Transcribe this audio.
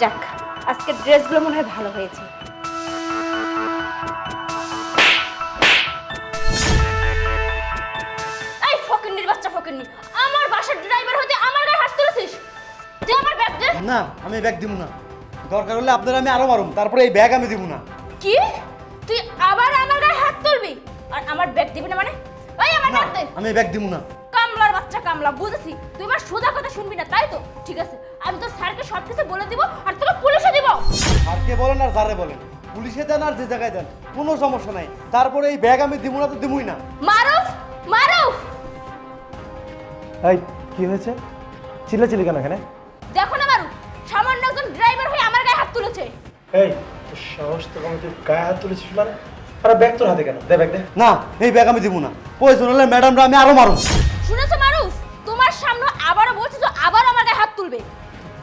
যাক, আজকের ড্রেসগুলো মনে হয় ভালো হয়েছে। এই ফকিন্নির বাচ্চা ফকিন্নি, আমার বাসার ড্রাইভার হতে আমার গায়ে হাত তুলেছিস? দে আমার ব্যাগ দে। না, আমি ব্যাগ দিব না। দরকার হলে আপনারা আমি আরো মারুম, তারপরে এই ব্যাগ আমি দিব না। কি? তুই আবার আমার গায়ে হাত তুলবি আর আমার ব্যাগ দিবি না মানে? এই আমার না, ব্যাগ দে। আমি ব্যাগ দিব না। কামলার বাচ্চা কামলা, বুঝেছি তুই আমার সোজা কথা শুনবি না, তাই তো? ঠিক আছে, আমি তোর স্যারকে সব কিছু বলে দিব আর তোকে পুলিশে দিব। আর কে বলেন আর যারে বলেন, পুলিশে দেন আর যে জায়গায় দেন, কোনো সমস্যা নাই। তারপরে এই ব্যাগ আমি দিব না তো দিবই না। মারুফ, মারুফ! এই কি হয়েছে? চিল্লাচিল্লি কেন এখানে? দেখো না মারুফ, সামান্য একজন ড্রাইভার হয়ে আমার গায়ে হাত তুলেছে। এই তোর সাহস তো কম, তুই গায়ে হাত তুলেছিস মানে? আরে ব্যাগ তোর হাতে কেন? দে ব্যাগ দে। না, এই ব্যাগ আমি দিব না। প্রয়োজন হলে ম্যাডামরা আমি আরো মারুম। শুনেছো মারুফ, তোমার সামনে আবারও বলছি তো আবার আমার গায়ে হাত তুলবে।